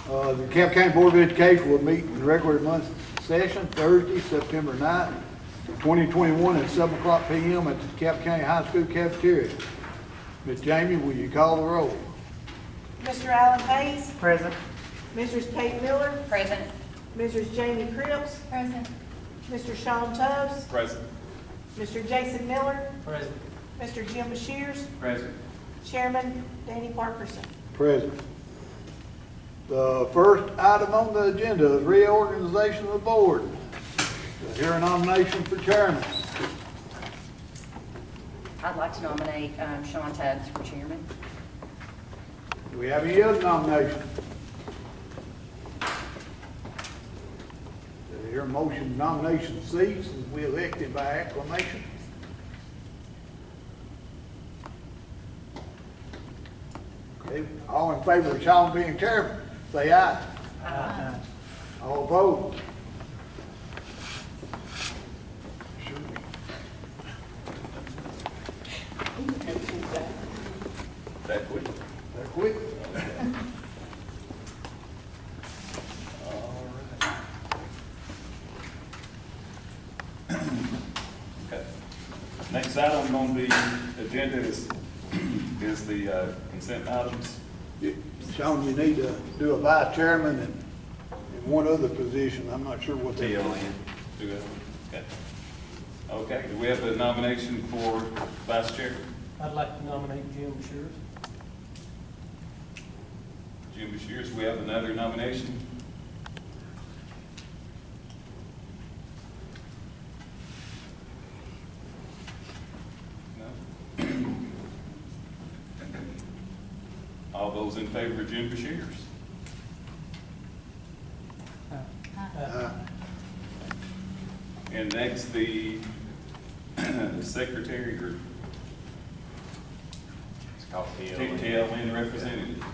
The Camp County Board of Education will meet in the regular month session Thursday, September 9th, 2021 at 7 o'clock p.m. at the Camp County High School cafeteria. Ms. Jamie, will you call the roll? Mr. Alan Hayes. Present. Mrs. Kate Miller. Present. Mrs. Jamie Cripps. Present. Mr. Sean Tubbs. Present. Mr. Jason Miller. Present. Mr. Jim Bashirs. Present. Chairman Danny Parkerson. Present. The first item on the agenda is reorganization of the board. Do I hear a nomination for chairman? I'd like to nominate Sean Tubbs for chairman. Do we have any other nomination? Do I hear a motion nomination cease and we elected by acclamation? Okay, all in favor of Sean being chairman, say aye. Aye. All opposed? That quick? They're quick. All right. Okay. Next item on the agenda is the consent items. Sean, you need to do a vice chairman and one other position. I'm not sure what they are. Do that. Okay. Okay, do we have a nomination for vice chair? I'd like to nominate Jim Bashirs. Jim Bashirs, we have another nomination. No? All those in favor of Jim Bashirs? And next, the secretary or TLN representative.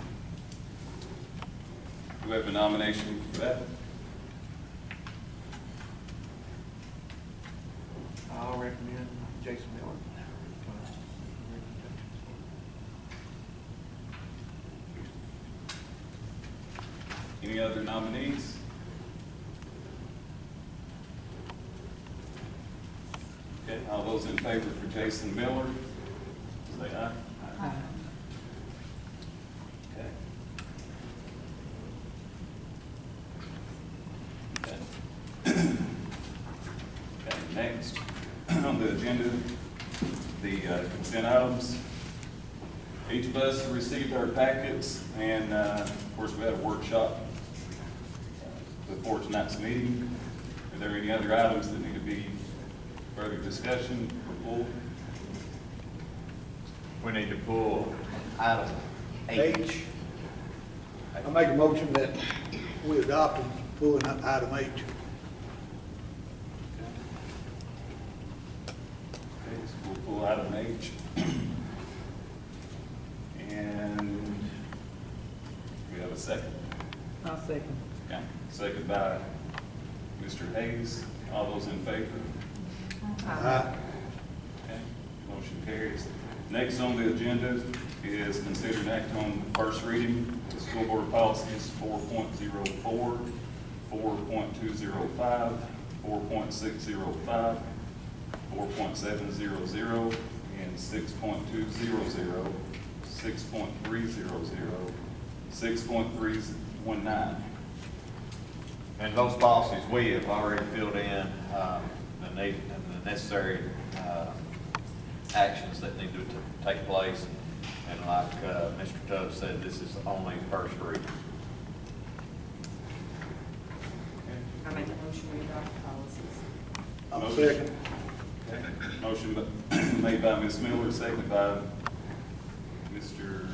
Do we have a nomination for that? I'll recommend Jason Miller. Any other nominees? Okay, all those in favor for Jason Miller, say aye. Aye. Okay. Okay. Okay, next on the agenda, the consent items. Each of us received our packets, and of course, we had a workshop before tonight's meeting. Are there any other items that need to be further discussion or pulled? We need to pull item H. I make a motion that we adopt and pull in item H. Okay, so we'll pull item H. And we have a second. I'll second. Okay, second by Mr. Hayes. All those in favor? Aye. Okay, motion carries. Next on the agenda is consider and act on the first reading of school board policies 4.04, 4.205, 4.605, 4.700, and 6.200, 6.300, 6.319. And those policies, we have already filled in the necessary actions that need to take place. And like Mr. Tubbs said, this is only first reading. I make a motion we adopt the policies. I'll second. Okay. Motion made by Ms. Miller, seconded by Mr.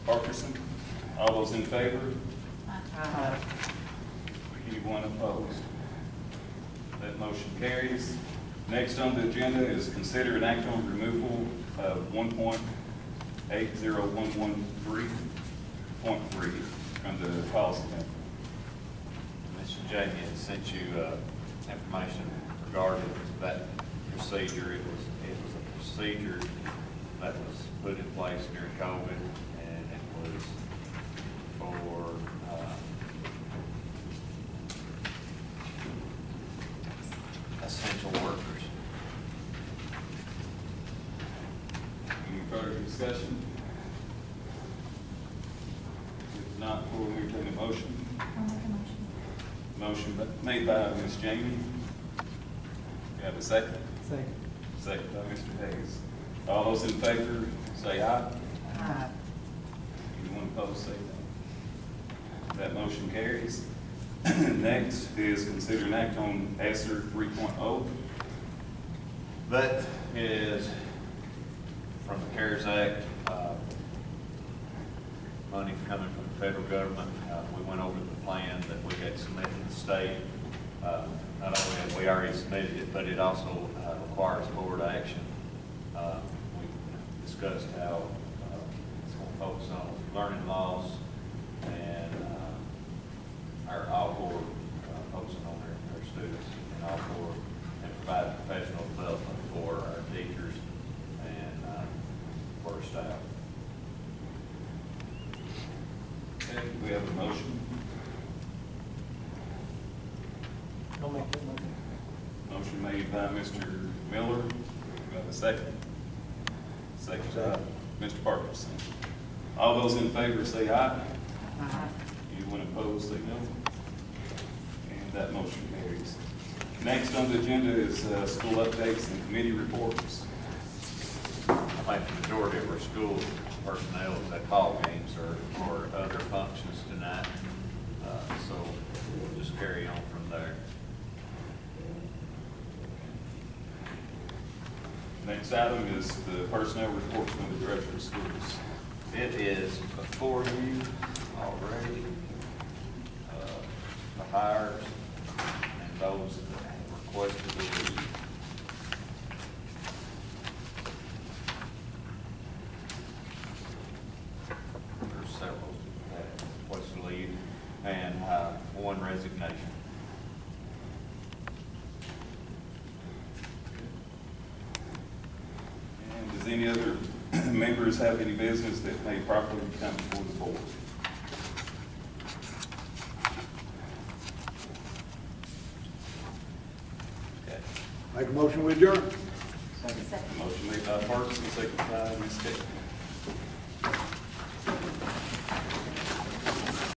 Parkerson. All those in favor? Aye. Anyone opposed? That motion carries. Next on the agenda is consider and act on removal of 1.80113.3 from the policy manual. Mr. Jamie had sent you information regarding that procedure. It was a procedure that was put in place during COVID, and it was for, essential workers. Any further discussion? If not, we'll entertain a motion. I'll make a motion. Motion made by Ms. Jamie. You have a second? Second. Second by Mr. Hayes. All those in favor, say aye. Aye. Anyone opposed, say no. That motion carries. Next is consider an act on ESSER 3.0. That is from the CARES Act, money coming from the federal government. We went over the plan that we had submitted to the state. Not only have we already submitted it, but it also requires board action. We discussed how it's going to focus on learning loss and all four focusing on their students and all four, and provide professional development for our teachers and for our staff. Okay, we have a motion. I'll make that motion. Motion made by Mr. Miller. Do we have a second? Second by Mr. Parkinson. All those in favor say aye. Aye. Anyone opposed, say no. And that motion carries. Next on the agenda is school updates and committee reports. I think the majority of our school personnel is at ball games or other functions tonight. So we'll just carry on from there. Next item is the personnel reports from the Director of Schools. It is before you already, the hires and those that have requested to leave. There's several that requested to leave and one resignation. And does any other members have any business that may properly come before the board? Okay. Make a motion, we adjourn. Second. Motion made by Parkinson, second by Ms. Kay.